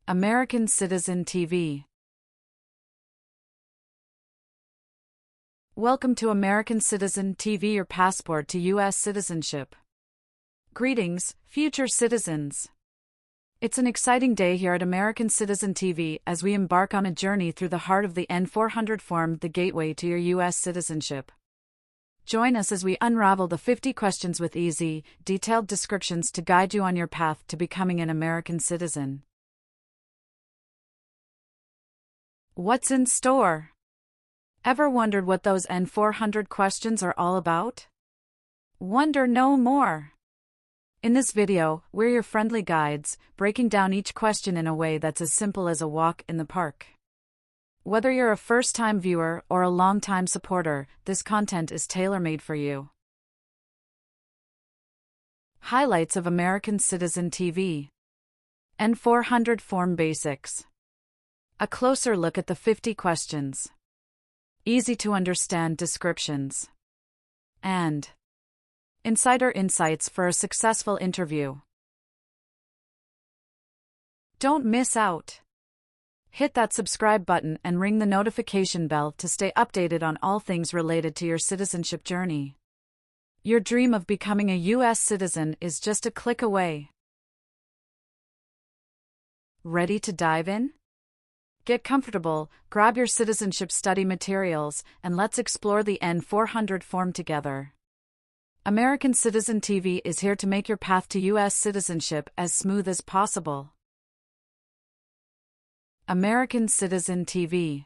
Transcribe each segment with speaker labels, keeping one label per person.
Speaker 1: American Citizen TV. Welcome to American Citizen TV, your passport to U.S. citizenship. Greetings, future citizens. It's an exciting day here at American Citizen TV as we embark on a journey through the heart of the N400 form, the gateway to your U.S. citizenship. Join us as we unravel the 50 questions with easy, detailed descriptions to guide you on your path to becoming an American citizen. What's in store? Ever wondered what those N400 questions are all about? Wonder no more. In this video, we're your friendly guides, breaking down each question in a way that's as simple as a walk in the park. Whether you're a first-time viewer or a long-time supporter, this content is tailor-made for you. Highlights of American Citizen TV. N400 Form Basics. A closer look at the 50 questions. Easy-to-understand descriptions. And insider insights for a successful interview. Don't miss out. Hit that subscribe button and ring the notification bell to stay updated on all things related to your citizenship journey. Your dream of becoming a U.S. citizen is just a click away. Ready to dive in? Get comfortable, grab your citizenship study materials, and let's explore the N400 form together. American Citizen TV is here to make your path to U.S. citizenship as smooth as possible. American Citizen TV.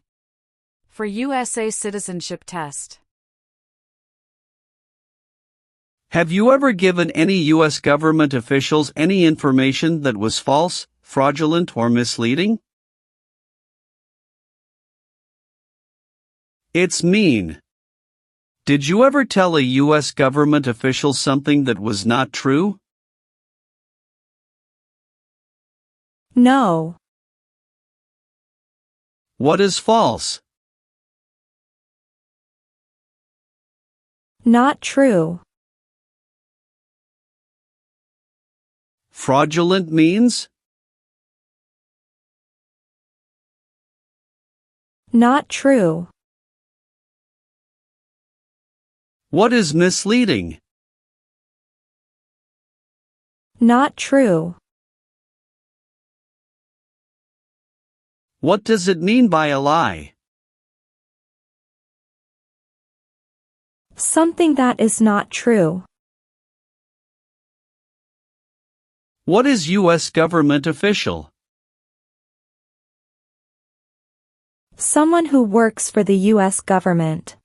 Speaker 1: For USA Citizenship Test.
Speaker 2: Have you ever given any U.S. government officials any information that was false, fraudulent, or misleading? It's mean. Did you ever tell a U.S. government official something that was not true?
Speaker 3: No.
Speaker 2: What is false?
Speaker 3: Not true.
Speaker 2: Fraudulent means?
Speaker 3: Not true.
Speaker 2: What is misleading?
Speaker 3: Not true.
Speaker 2: What does it mean by a lie?
Speaker 3: Something that is not true.
Speaker 2: What is U.S. government official?
Speaker 3: Someone who works for the U.S. government.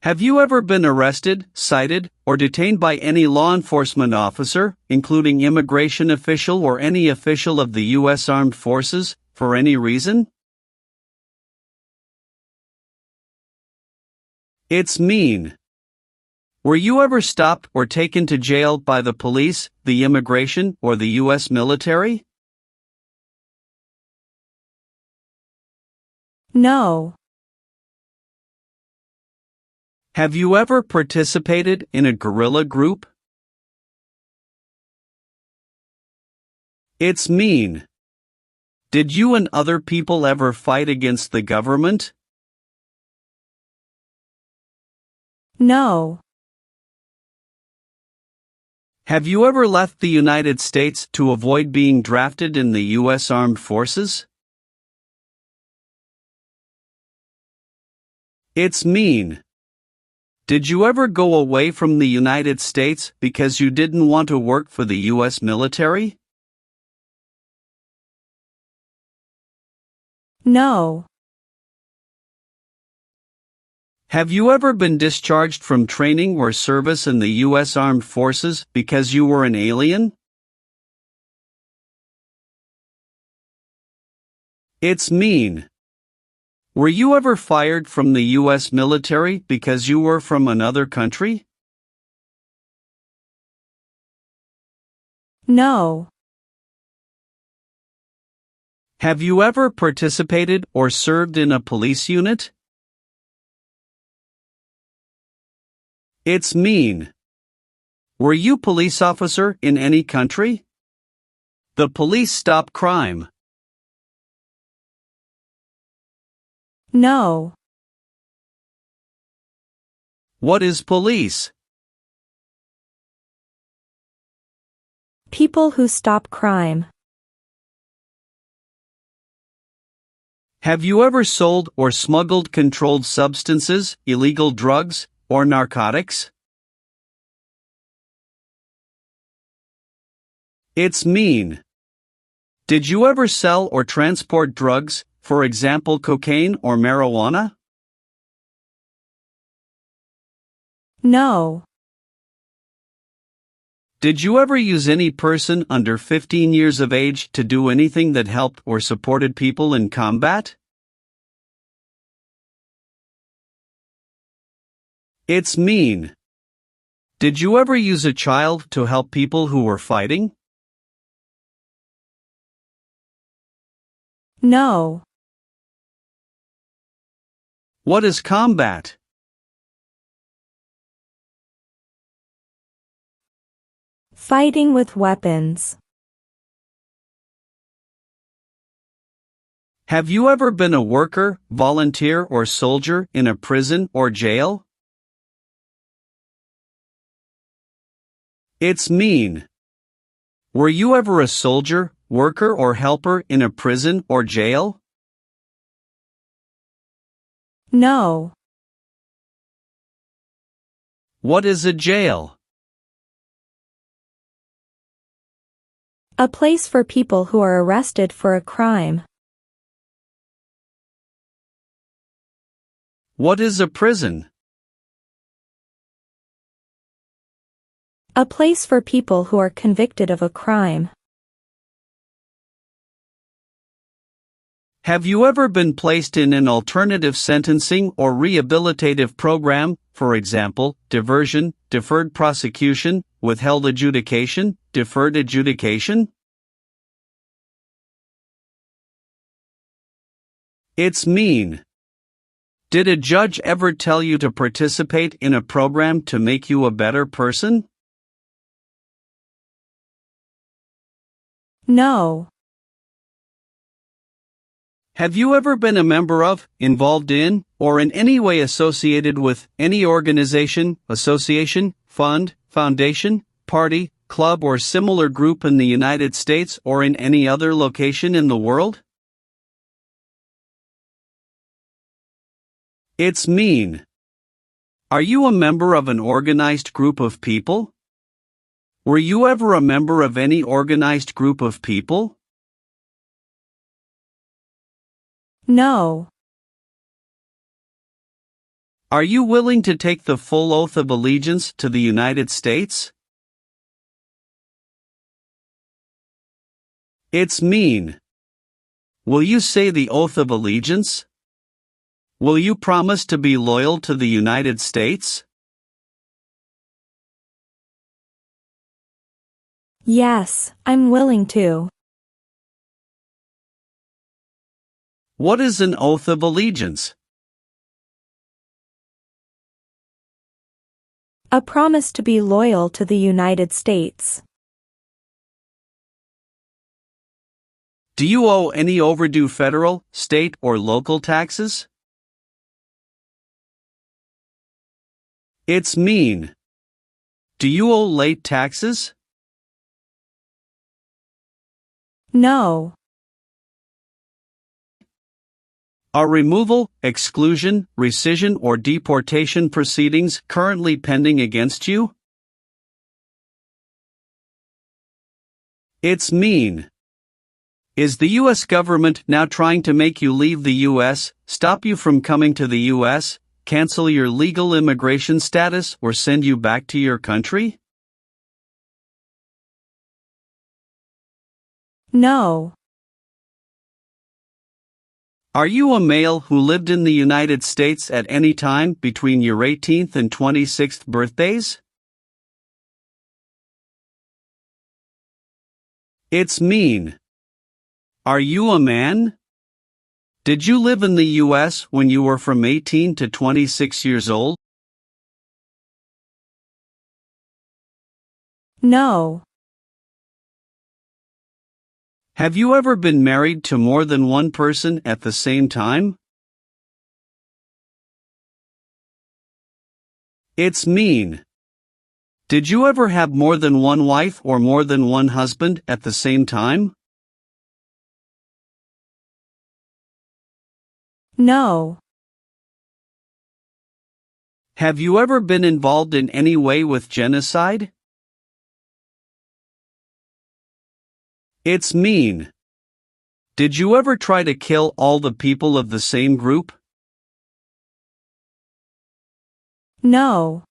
Speaker 2: Have you ever been arrested, cited, or detained by any law enforcement officer, including immigration official or any official of the U.S. Armed Forces, for any reason? It's mean. Were you ever stopped or taken to jail by the police, the immigration, or the U.S. military?
Speaker 3: No.
Speaker 2: Have you ever participated in a guerrilla group? It's mean. Did you and other people ever fight against the government?
Speaker 3: No.
Speaker 2: Have you ever left the United States to avoid being drafted in the U.S. Armed Forces? It's mean. Did you ever go away from the United States because you didn't want to work for the U.S. military?
Speaker 3: No.
Speaker 2: Have you ever been discharged from training or service in the U.S. Armed Forces because you were an alien? It's mean. Were you ever fired from the U.S. military because you were from another country?
Speaker 3: No.
Speaker 2: Have you ever participated or served in a police unit? It's mean. Were you police officer in any country? The police stop crime.
Speaker 3: No.
Speaker 2: What is police?
Speaker 3: People who stop crime.
Speaker 2: Have you ever sold or smuggled controlled substances, illegal drugs, or narcotics? It's mean. Did you ever sell or transport drugs, for example cocaine or marijuana?
Speaker 3: No.
Speaker 2: Did you ever use any person under 15 years of age to do anything that helped or supported people in combat? It's mean. Did you ever use a child to help people who were fighting?
Speaker 3: No.
Speaker 2: What is combat?
Speaker 3: Fighting with weapons.
Speaker 2: Have you ever been a worker, volunteer, or soldier in a prison or jail? It's mean. Were you ever a soldier, worker, or helper in a prison or jail?
Speaker 3: No.
Speaker 2: What is a jail?
Speaker 3: A place for people who are arrested for a crime.
Speaker 2: What is a prison?
Speaker 3: A place for people who are convicted of a crime.
Speaker 2: Have you ever been placed in an alternative sentencing or rehabilitative program, for example, diversion, deferred prosecution, withheld adjudication, deferred adjudication? It's mean. Did a judge ever tell you to participate in a program to make you a better person?
Speaker 3: No.
Speaker 2: Have you ever been a member of, involved in, or in any way associated with any organization, association, fund, foundation, party, club, or similar group in the United States or in any other location in the world? It's mean. Are you a member of an organized group of people? Were you ever a member of any organized group of people?
Speaker 3: No.
Speaker 2: Are you willing to take the full oath of allegiance to the United States? It's mean. Will you say the oath of allegiance? Will you promise to be loyal to the United States?
Speaker 3: Yes, I'm willing to.
Speaker 2: What is an oath of allegiance?
Speaker 3: A promise to be loyal to the United States.
Speaker 2: Do you owe any overdue federal, state, or local taxes? It's mean. Do you owe late taxes?
Speaker 3: No.
Speaker 2: Are removal, exclusion, rescission, or deportation proceedings currently pending against you? It's mean. Is the U.S. government now trying to make you leave the U.S., stop you from coming to the U.S., cancel your legal immigration status, or send you back to your country?
Speaker 3: No.
Speaker 2: Are you a male who lived in the United States at any time between your 18th and 26th birthdays? It's mean. Are you a man? Did you live in the U.S. when you were from 18 to 26 years old?
Speaker 3: No.
Speaker 2: Have you ever been married to more than one person at the same time? It's mean. Did you ever have more than one wife or more than one husband at the same time?
Speaker 3: No.
Speaker 2: Have you ever been involved in any way with genocide? It's mean. Did you ever try to kill all the people of the same group?
Speaker 3: No.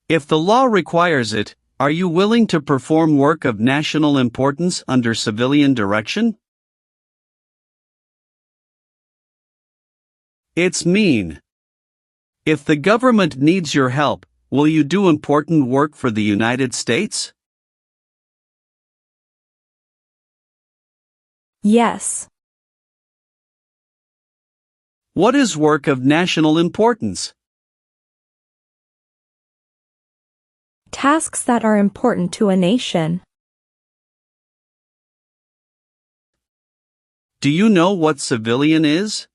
Speaker 2: If the law requires it, are you willing to perform work of national importance under civilian direction? It's mean. If the government needs your help, will you do important work for the United States?
Speaker 3: Yes.
Speaker 2: What is work of national importance?
Speaker 3: Tasks that are important to a nation.
Speaker 2: Do you know what civilian is?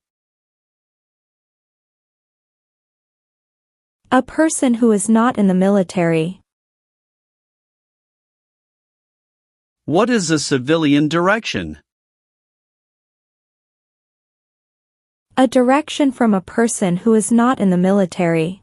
Speaker 3: A person who is not in the military.
Speaker 2: What is a civilian direction?
Speaker 3: A direction from a person who is not in the military.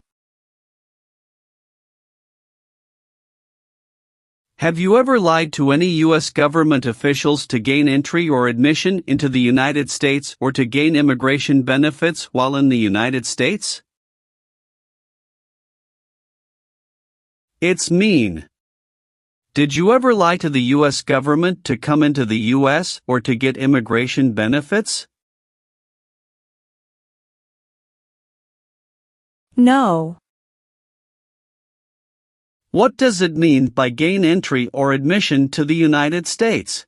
Speaker 2: Have you ever lied to any U.S. government officials to gain entry or admission into the United States or to gain immigration benefits while in the United States? It's mean. Did you ever lie to the U.S. government to come into the U.S. or to get immigration benefits?
Speaker 3: No.
Speaker 2: What does it mean by gain entry or admission to the United States?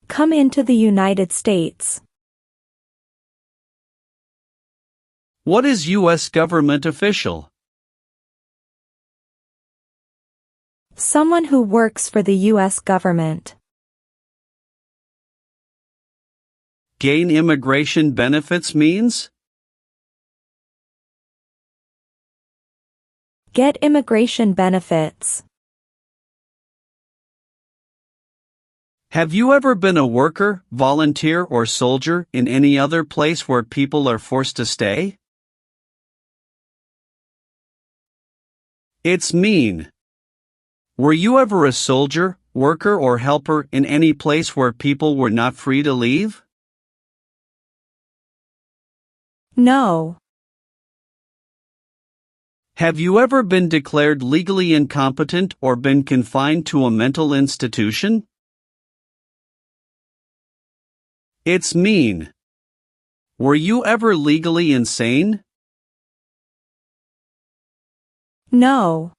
Speaker 3: Come into the United States.
Speaker 2: What is U.S. government official?
Speaker 3: Someone who works for the U.S. government.
Speaker 2: Gain immigration benefits means?
Speaker 3: Get immigration benefits.
Speaker 2: Have you ever been a worker, volunteer, or soldier in any other place where people are forced to stay? It's mean. Were you ever a soldier, worker, or helper in any place where people were not free to leave?
Speaker 3: No.
Speaker 2: Have you ever been declared legally incompetent or been confined to a mental institution? It's mean. Were you ever legally insane?
Speaker 3: No.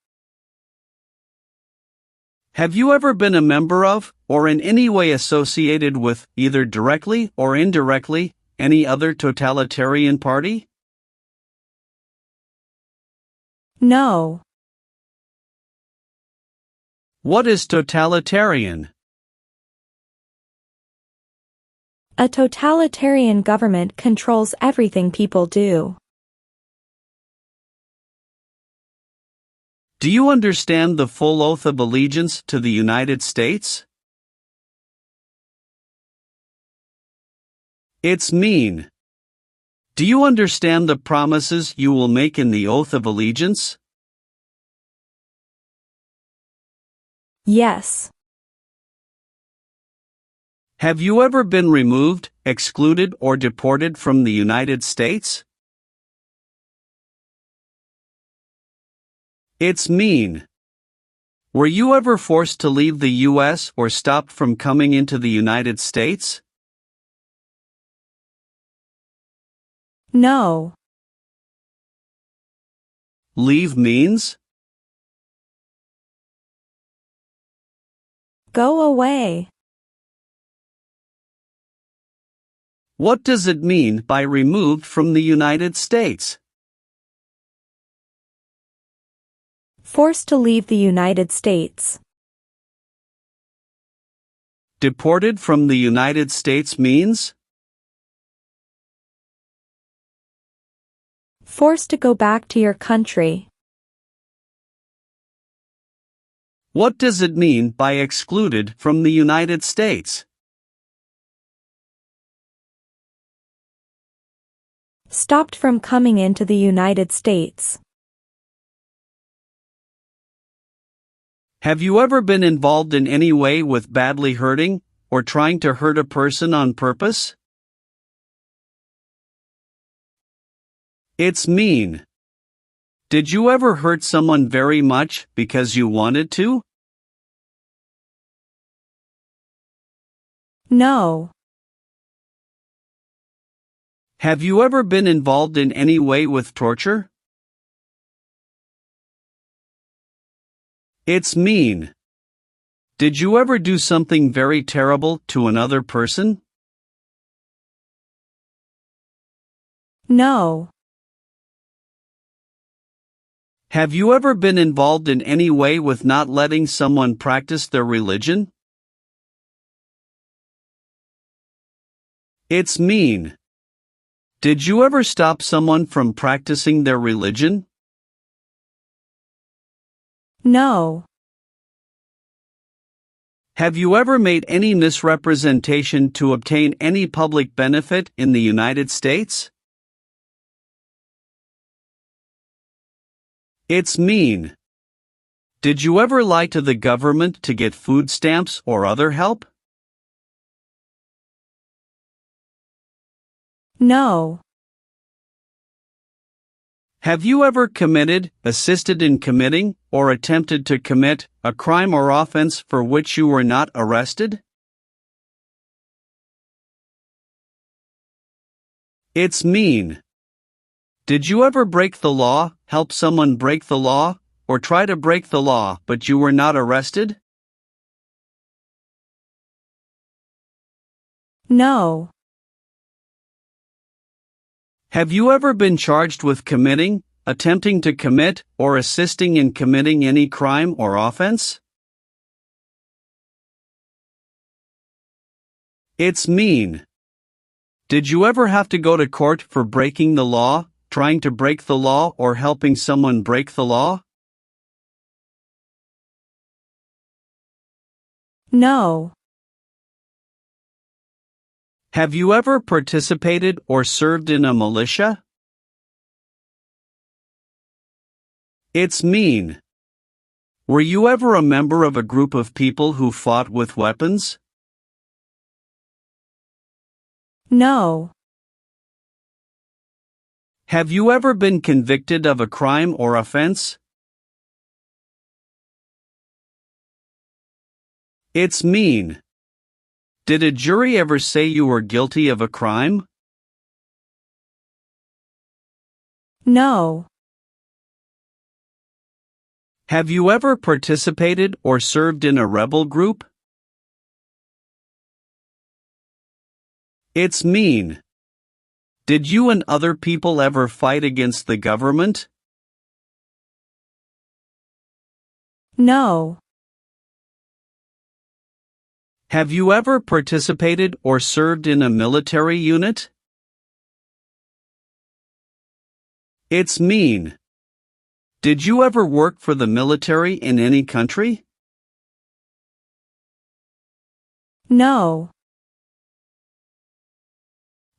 Speaker 2: Have you ever been a member of, or in any way associated with, either directly or indirectly, any other totalitarian party?
Speaker 3: No.
Speaker 2: What is totalitarian?
Speaker 3: A totalitarian government controls everything people do.
Speaker 2: Do you understand the full oath of allegiance to the United States? It's mean. Do you understand the promises you will make in the oath of allegiance?
Speaker 3: Yes.
Speaker 2: Have you ever been removed, excluded, or deported from the United States? It's mean. Were you ever forced to leave the U.S. or stopped from coming into the United States?
Speaker 3: No.
Speaker 2: Leave means?
Speaker 3: Go away.
Speaker 2: What does it mean by removed from the United States?
Speaker 3: Forced to leave the United States.
Speaker 2: Deported from the United States means?
Speaker 3: Forced to go back to your country.
Speaker 2: What does it mean by excluded from the United States?
Speaker 3: Stopped from coming into the United States.
Speaker 2: Have you ever been involved in any way with badly hurting or trying to hurt a person on purpose? It's mean. Did you ever hurt someone very much because you wanted to?
Speaker 3: No.
Speaker 2: Have you ever been involved in any way with torture? It's mean. Did you ever do something very terrible to another person?
Speaker 3: No.
Speaker 2: Have you ever been involved in any way with not letting someone practice their religion? It's mean. Did you ever stop someone from practicing their religion?
Speaker 3: No.
Speaker 2: Have you ever made any misrepresentation to obtain any public benefit in the United States? It's mean. Did you ever lie to the government to get food stamps or other help?
Speaker 3: No.
Speaker 2: Have you ever committed, assisted in committing, or attempted to commit a crime or offense for which you were not arrested? It's mean. Did you ever break the law, help someone break the law, or try to break the law but you were not arrested?
Speaker 3: No.
Speaker 2: Have you ever been charged with committing, attempting to commit, or assisting in committing any crime or offense? It's mean. Did you ever have to go to court for breaking the law, trying to break the law, or helping someone break the law?
Speaker 3: No.
Speaker 2: Have you ever participated or served in a militia? It's mean. Were you ever a member of a group of people who fought with weapons?
Speaker 3: No.
Speaker 2: Have you ever been convicted of a crime or offense? It's mean. Did a jury ever say you were guilty of a crime?
Speaker 3: No.
Speaker 2: Have you ever participated or served in a rebel group? It's mean. Did you and other people ever fight against the government?
Speaker 3: No.
Speaker 2: Have you ever participated or served in a military unit? It's mean. Did you ever work for the military in any country?
Speaker 3: No.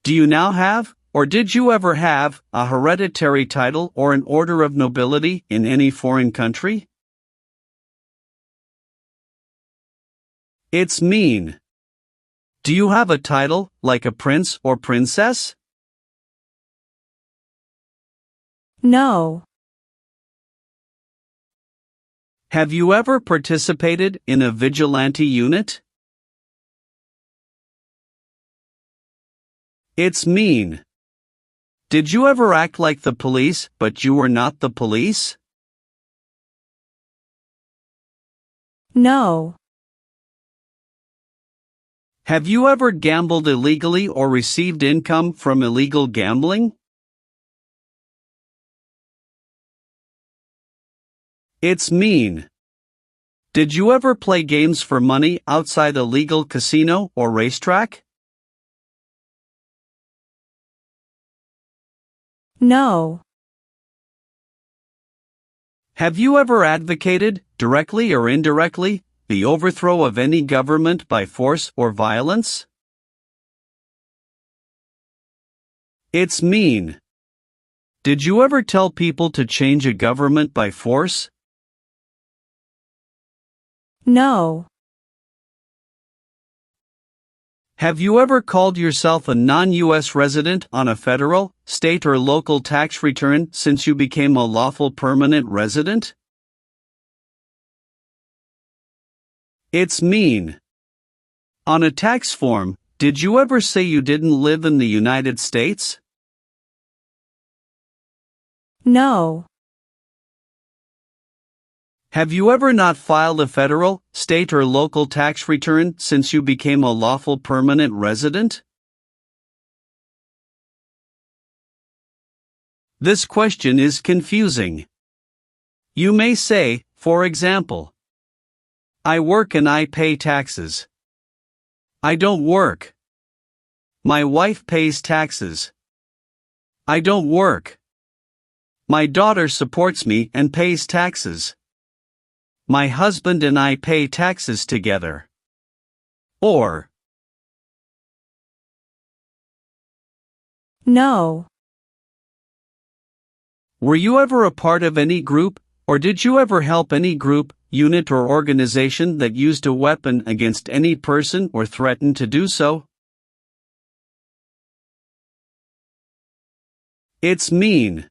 Speaker 2: Do you now have, or did you ever have, a hereditary title or an order of nobility in any foreign country? It's mean. Do you have a title, like a prince or princess?
Speaker 3: No.
Speaker 2: Have you ever participated in a vigilante unit? It's mean. Did you ever act like the police, but you were not the police?
Speaker 3: No.
Speaker 2: Have you ever gambled illegally or received income from illegal gambling? It's mean. Did you ever play games for money outside a legal casino or racetrack?
Speaker 3: No.
Speaker 2: Have you ever advocated, directly or indirectly, the overthrow of any government by force or violence? It's mean. Did you ever tell people to change a government by force?
Speaker 3: No.
Speaker 2: Have you ever called yourself a non-U.S. resident on a federal, state or local tax return since you became a lawful permanent resident? It's mean. On a tax form, did you ever say you didn't live in the United States?
Speaker 3: No.
Speaker 2: Have you ever not filed a federal, state or local tax return since you became a lawful permanent resident? This question is confusing. You may say, for example, I work and I pay taxes. I don't work. My wife pays taxes. I don't work. My daughter supports me and pays taxes. My husband and I pay taxes together. Or,
Speaker 3: No.
Speaker 2: were you ever a part of any group, or did you ever help any group, unit or organization that used a weapon against any person or threatened to do so? It's mean.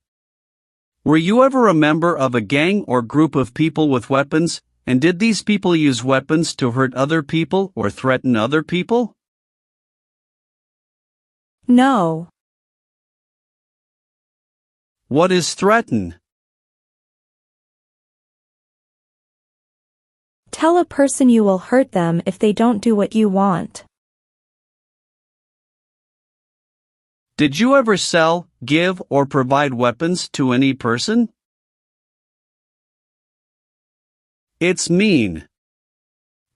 Speaker 2: Were you ever a member of a gang or group of people with weapons, and did these people use weapons to hurt other people or threaten other people?
Speaker 3: No.
Speaker 2: What is threaten?
Speaker 3: Tell a person you will hurt them if they don't do what you want.
Speaker 2: Did you ever sell, give, or provide weapons to any person? It's mean.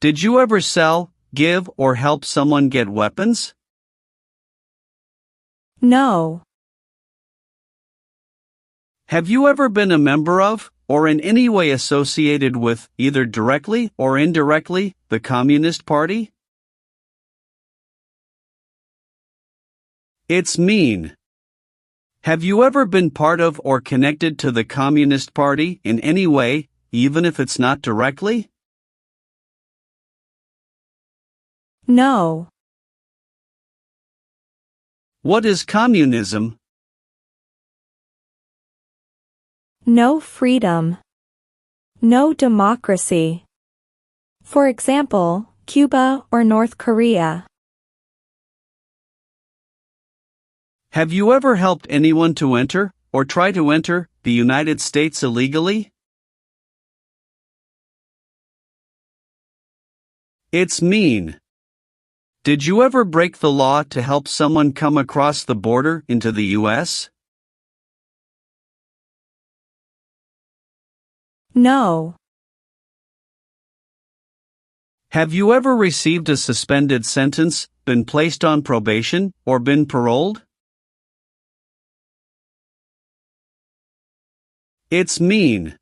Speaker 2: Did you ever sell, give, or help someone get weapons?
Speaker 3: No.
Speaker 2: Have you ever been a member of, or in any way associated with, either directly or indirectly, the Communist Party? It's mean. Have you ever been part of or connected to the Communist Party in any way, even if it's not directly?
Speaker 3: No.
Speaker 2: What is communism?
Speaker 3: No freedom. No democracy. For example, Cuba or North Korea.
Speaker 2: Have you ever helped anyone to enter, or try to enter, the United States illegally? It's mean. Did you ever break the law to help someone come across the border into the U.S.?
Speaker 3: No.
Speaker 2: Have you ever received a suspended sentence, been placed on probation, or been paroled? It's mean.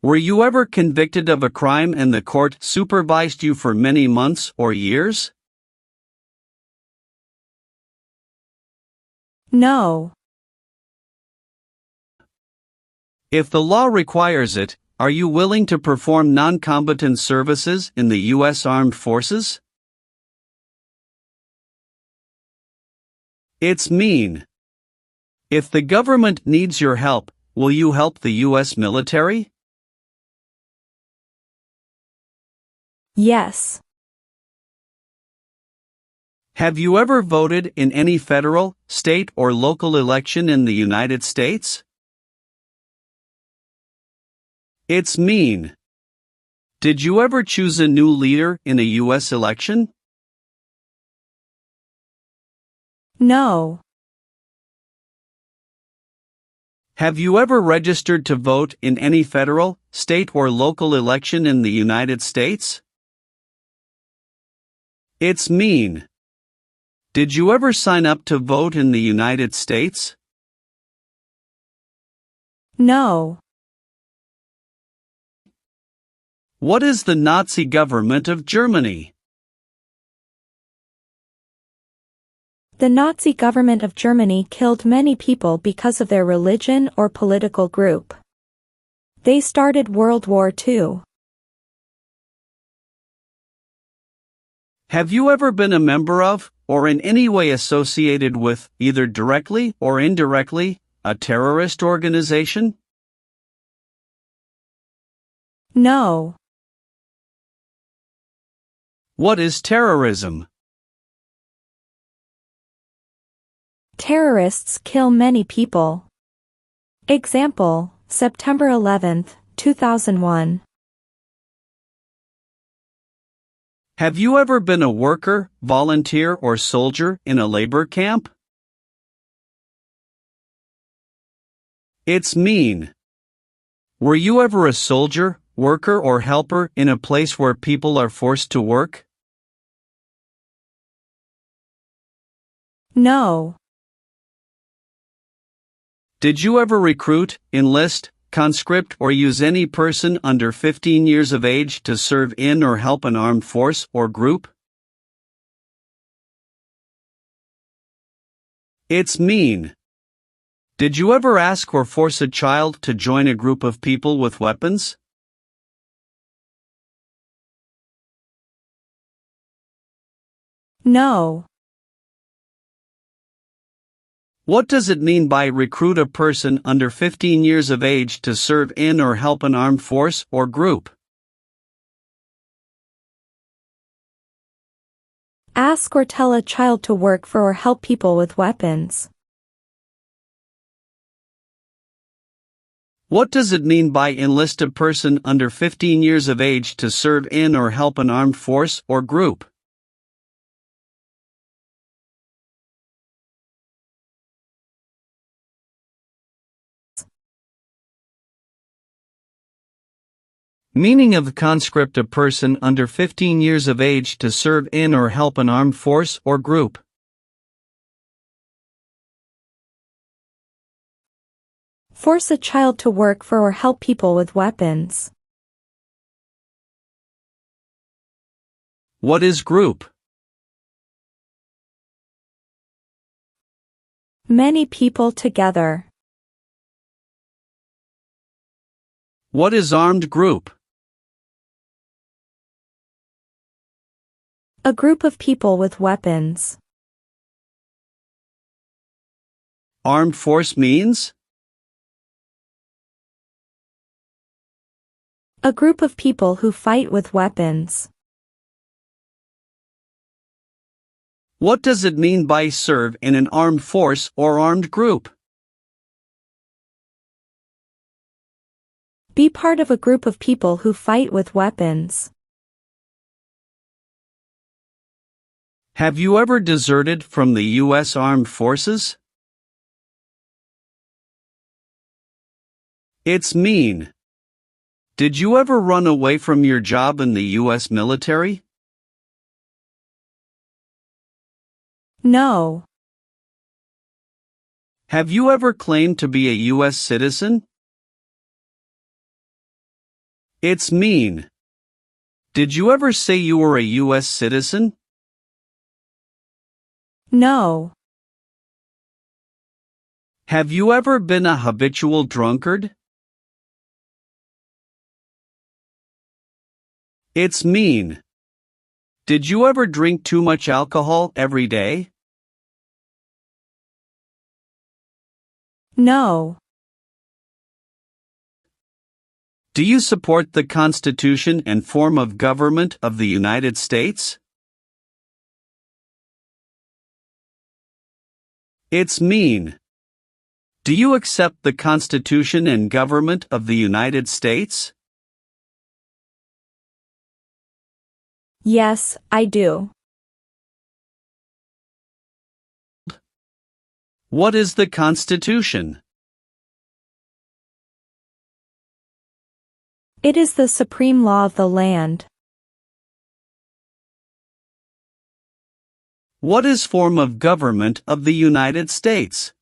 Speaker 2: Were you ever convicted of a crime and the court supervised you for many months or years?
Speaker 3: No.
Speaker 2: If the law requires it, are you willing to perform non-combatant services in the U.S. Armed Forces? It's mean. If the government needs your help, will you help the U.S. military?
Speaker 3: Yes.
Speaker 2: Have you ever voted in any federal, state, or local election in the United States? It's mean. Did you ever choose a new leader in a U.S. election?
Speaker 3: No.
Speaker 2: Have you ever registered to vote in any federal, state or local election in the United States? It's mean. Did you ever sign up to vote in the United States?
Speaker 3: No.
Speaker 2: What is the Nazi government of Germany?
Speaker 3: The Nazi government of Germany killed many people because of their religion or political group. They started World War II.
Speaker 2: Have you ever been a member of, or in any way associated with, either directly or indirectly, a terrorist organization?
Speaker 3: No.
Speaker 2: What is terrorism?
Speaker 3: Terrorists kill many people. Example, September 11, 2001.
Speaker 2: Have you ever been a worker, volunteer, or soldier in a labor camp? It's mean. Were you ever a soldier, worker, or helper in a place where people are forced to work?
Speaker 3: No.
Speaker 2: Did you ever recruit, enlist, conscript, or use any person under 15 years of age to serve in or help an armed force or group? It's mean. Did you ever ask or force a child to join a group of people with weapons?
Speaker 3: No.
Speaker 2: What does it mean by recruit a person under 15 years of age to serve in or help an armed force or group?
Speaker 3: Ask or tell a child to work for or help people with weapons.
Speaker 2: What does it mean by enlist a person under 15 years of age to serve in or help an armed force or group? Meaning of conscript: a person under 15 years of age to serve in or help an armed force or group.
Speaker 3: Force a child to work for or help people with weapons.
Speaker 2: What is group?
Speaker 3: Many people together.
Speaker 2: What is armed group?
Speaker 3: A group of people with weapons.
Speaker 2: Armed force means?
Speaker 3: A group of people who fight with weapons.
Speaker 2: What does it mean by serve in an armed force or armed group?
Speaker 3: Be part of a group of people who fight with weapons.
Speaker 2: Have you ever deserted from the U.S. Armed Forces? It's mean. Did you ever run away from your job in the U.S. military?
Speaker 3: No.
Speaker 2: Have you ever claimed to be a U.S. citizen? It's mean. Did you ever say you were a U.S. citizen?
Speaker 3: No.
Speaker 2: Have you ever been a habitual drunkard? It's mean. Did you ever drink too much alcohol every day?
Speaker 3: No.
Speaker 2: Do you support the Constitution and form of government of the United States? It's mean. Do you accept the Constitution and government of the United States?
Speaker 3: Yes, I do.
Speaker 2: What is the Constitution?
Speaker 3: It is the supreme law of the land.
Speaker 2: What is form of government of the United States?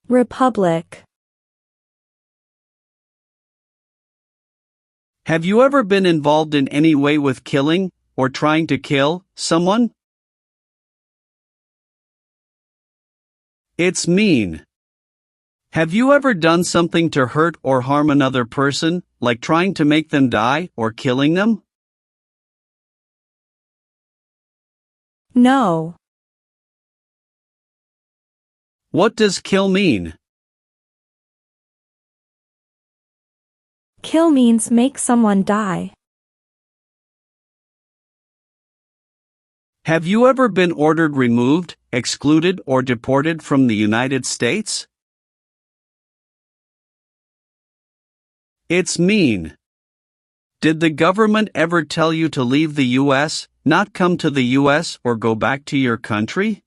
Speaker 3: Republic.
Speaker 2: Have you ever been involved in any way with killing, or trying to kill, someone? It's mean. Have you ever done something to hurt or harm another person, like trying to make them die or killing them?
Speaker 3: No.
Speaker 2: What does kill mean?
Speaker 3: Kill means make someone die.
Speaker 2: Have you ever been ordered removed, excluded, or deported from the United States? It's mean. Did the government ever tell you to leave the U.S., not come to the U.S., or go back to your country?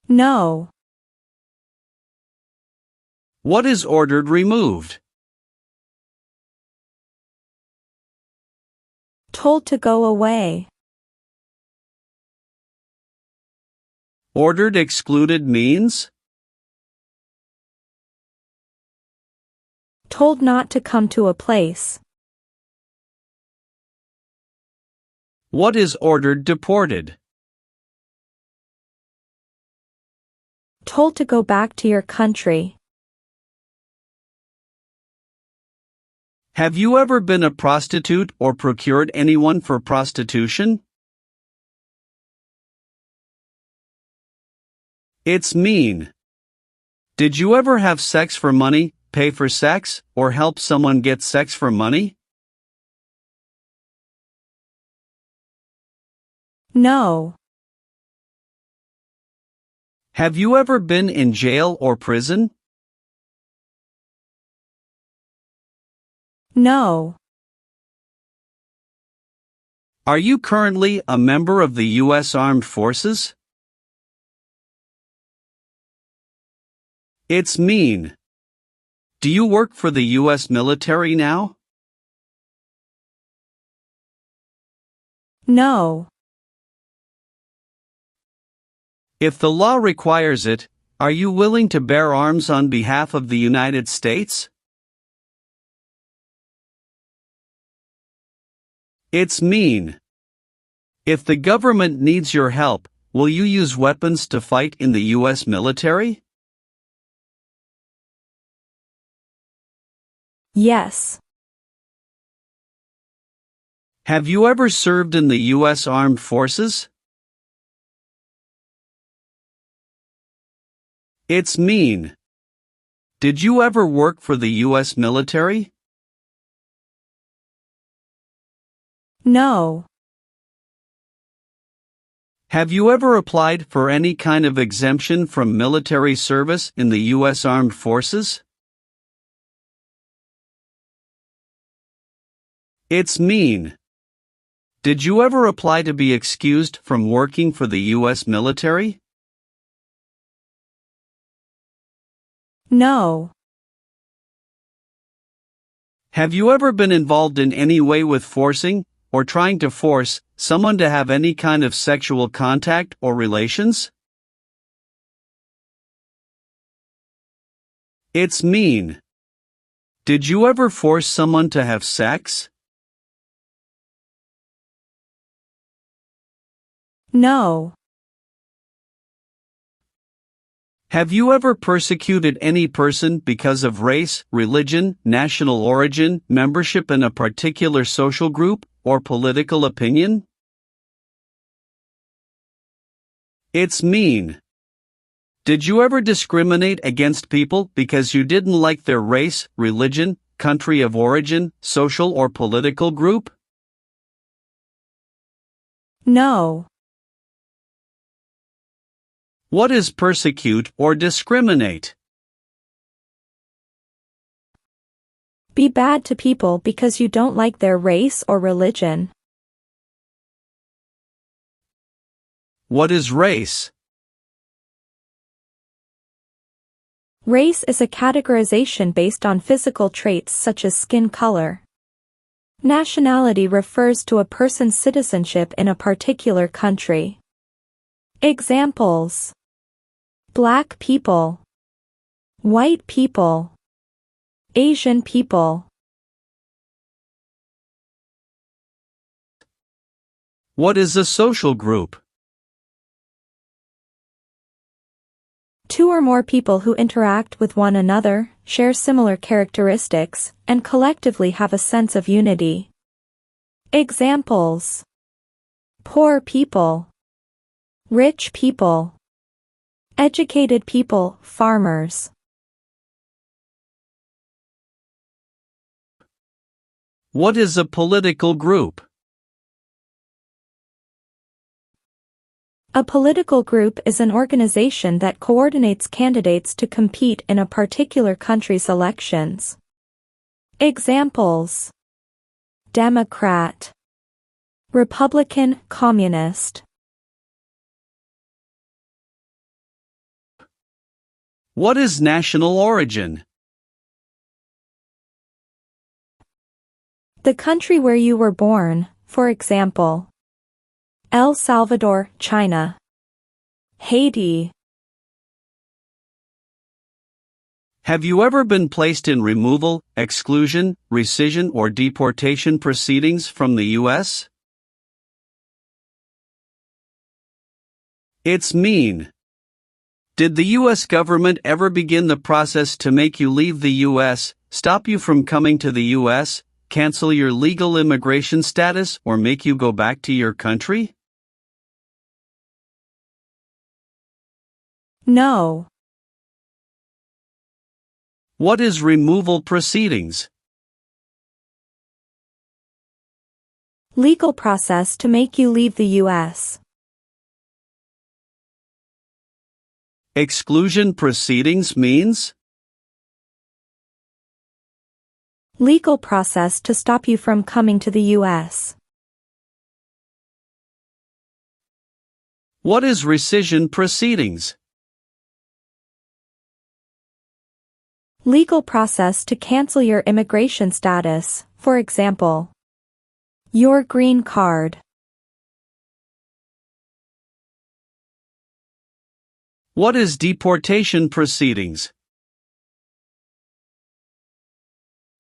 Speaker 3: No.
Speaker 2: What is ordered removed?
Speaker 3: Told to go away.
Speaker 2: Ordered excluded means?
Speaker 3: Told not to come to a place.
Speaker 2: What is ordered deported?
Speaker 3: Told to go back to your country.
Speaker 2: Have you ever been a prostitute or procured anyone for prostitution? It's mean. Did you ever have sex for money, pay for sex, or help someone get sex for money?
Speaker 3: No.
Speaker 2: Have you ever been in jail or prison?
Speaker 3: No.
Speaker 2: Are you currently a member of the U.S. Armed Forces? It's mean. Do you work for the U.S. military now?
Speaker 3: No.
Speaker 2: If the law requires it, are you willing to bear arms on behalf of the United States? It's mean. If the government needs your help, will you use weapons to fight in the U.S. military?
Speaker 3: Yes.
Speaker 2: Have you ever served in the U.S. Armed Forces? It's mean. Did you ever work for the U.S. military?
Speaker 3: No.
Speaker 2: Have you ever applied for any kind of exemption from military service in the U.S. Armed Forces? It's mean. Did you ever apply to be excused from working for the U.S. military?
Speaker 3: No.
Speaker 2: Have you ever been involved in any way with forcing, or trying to force, someone to have any kind of sexual contact or relations? It's mean. Did you ever force someone to have sex?
Speaker 3: No.
Speaker 2: Have you ever persecuted any person because of race, religion, national origin, membership in a particular social group, or political opinion? It's mean. Did you ever discriminate against people because you didn't like their race, religion, country of origin, social or political group?
Speaker 3: No.
Speaker 2: What is persecute or discriminate?
Speaker 3: Be bad to people because you don't like their race or religion.
Speaker 2: What is race?
Speaker 3: Race is a categorization based on physical traits such as skin color. Nationality refers to a person's citizenship in a particular country. Examples: Black people, white people, Asian people.
Speaker 2: What is a social group?
Speaker 3: Two or more people who interact with one another, share similar characteristics, and collectively have a sense of unity. Examples: poor people, rich people, educated people, farmers.
Speaker 2: What is a political group?
Speaker 3: A political group is an organization that coordinates candidates to compete in a particular country's elections. Examples: Democrat, Republican, Communist.
Speaker 2: What is national origin?
Speaker 3: The country where you were born, for example, El Salvador, China, Haiti.
Speaker 2: Have you ever been placed in removal, exclusion, rescission, or deportation proceedings from the U.S.? It's mean. Did the U.S. government ever begin the process to make you leave the U.S., stop you from coming to the U.S., cancel your legal immigration status, or make you go back to your country?
Speaker 3: No.
Speaker 2: What is removal proceedings?
Speaker 3: Legal process to make you leave the U.S.
Speaker 2: Exclusion proceedings means?
Speaker 3: Legal process to stop you from coming to the U.S.
Speaker 2: What is rescission proceedings?
Speaker 3: Legal process to cancel your immigration status, for example, your green card.
Speaker 2: What is deportation proceedings?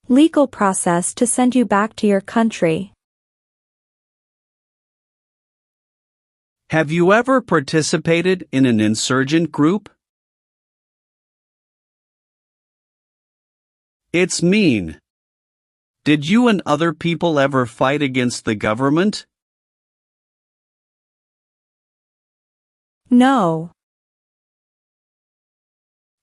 Speaker 3: Legal process to send you back to your country.
Speaker 2: Have you ever participated in an insurgent group? It's mean. Did you and other people ever fight against the government?
Speaker 3: No.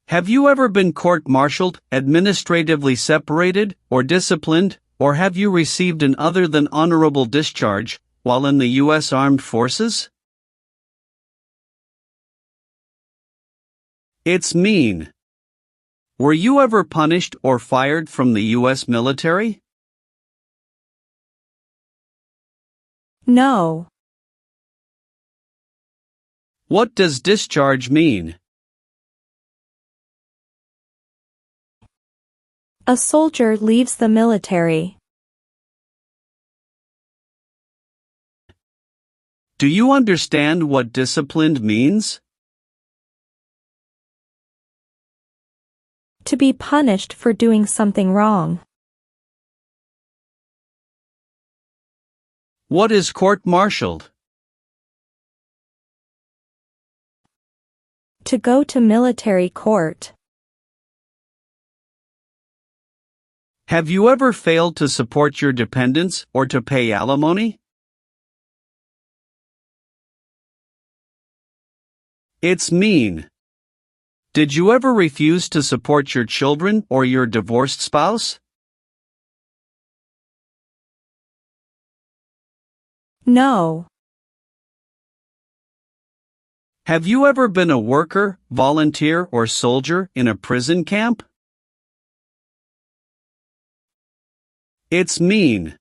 Speaker 2: Have you ever been court-martialed, administratively separated, or disciplined, or have you received an other than honorable discharge while in the U.S. Armed Forces? It's mean. Were you ever punished or fired from the U.S. military?
Speaker 3: No.
Speaker 2: What does discharge mean?
Speaker 3: A soldier leaves the military.
Speaker 2: Do you understand what disciplined means?
Speaker 3: To be punished for doing something wrong.
Speaker 2: What is court-martialed?
Speaker 3: To go to military court.
Speaker 2: Have you ever failed to support your dependents or to pay alimony? It's mean. Did you ever refuse to support your children or your divorced spouse?
Speaker 3: No.
Speaker 2: Have you ever been a worker, volunteer, or soldier in a prison camp? It's mean.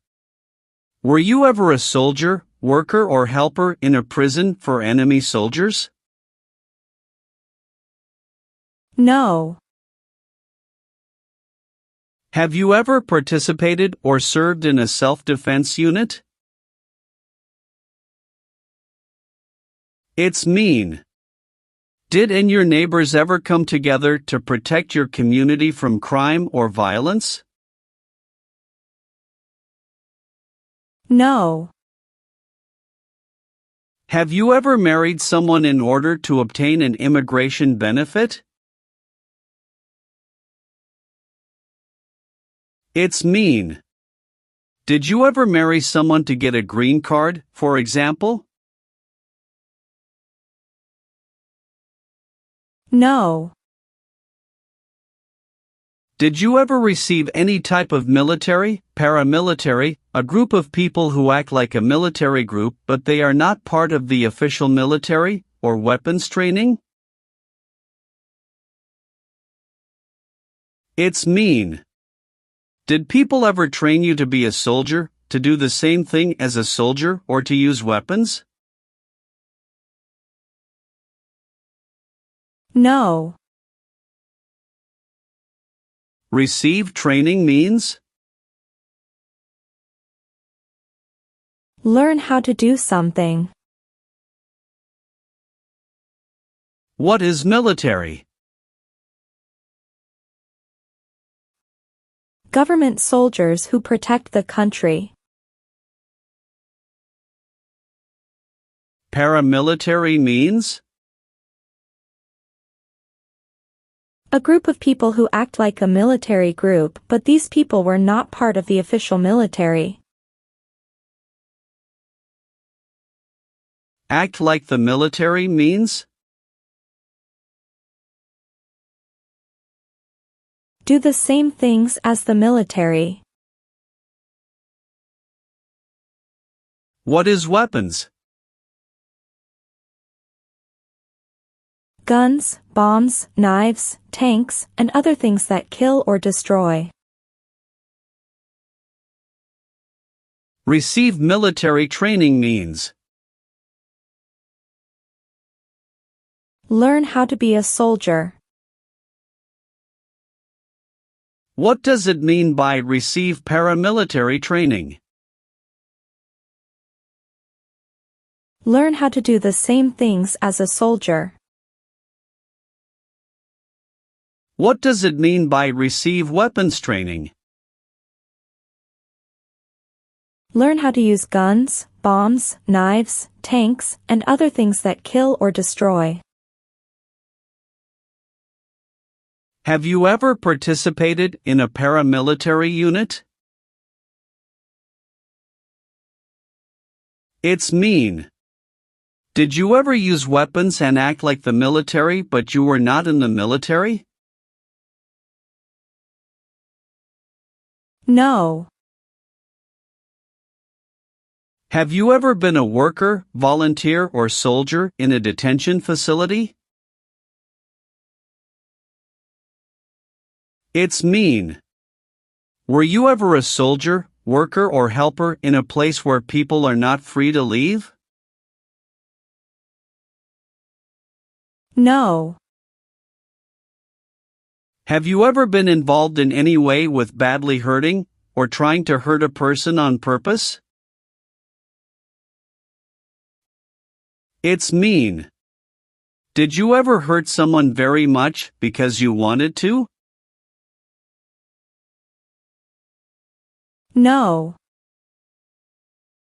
Speaker 2: Were you ever a soldier, worker, or helper in a prison for enemy soldiers?
Speaker 3: No.
Speaker 2: Have you ever participated or served in a self-defense unit? It's mean. Did and your neighbors ever come together to protect your community from crime or violence?
Speaker 3: No.
Speaker 2: Have you ever married someone in order to obtain an immigration benefit? It's mean. Did you ever marry someone to get a green card, for example?
Speaker 3: No.
Speaker 2: Did you ever receive any type of military, paramilitary, a group of people who act like a military group but they are not part of the official military, or weapons training? It's mean. Did people ever train you to be a soldier, to do the same thing as a soldier or to use weapons?
Speaker 3: No.
Speaker 2: Receive training means?
Speaker 3: Learn how to do something.
Speaker 2: What is military?
Speaker 3: Government soldiers who protect the country.
Speaker 2: Paramilitary means?
Speaker 3: A group of people who act like a military group, but these people were not part of the official military.
Speaker 2: Act like the military means?
Speaker 3: Do the same things as the military.
Speaker 2: What is weapons?
Speaker 3: Guns, bombs, knives, tanks, and other things that kill or destroy.
Speaker 2: Receive military training means?
Speaker 3: Learn how to be a soldier.
Speaker 2: What does it mean by receive paramilitary training?
Speaker 3: Learn how to do the same things as a soldier.
Speaker 2: What does it mean by receive weapons training?
Speaker 3: Learn how to use guns, bombs, knives, tanks, and other things that kill or destroy.
Speaker 2: Have you ever participated in a paramilitary unit? It's mean. Did you ever use weapons and act like the military but you were not in the military?
Speaker 3: No.
Speaker 2: Have you ever been a worker, volunteer, or soldier in a detention facility? It's mean. Were you ever a soldier, worker, or helper in a place where people are not free to leave?
Speaker 3: No.
Speaker 2: Have you ever been involved in any way with badly hurting, or trying to hurt a person on purpose? It's mean. Did you ever hurt someone very much because you wanted to?
Speaker 3: No.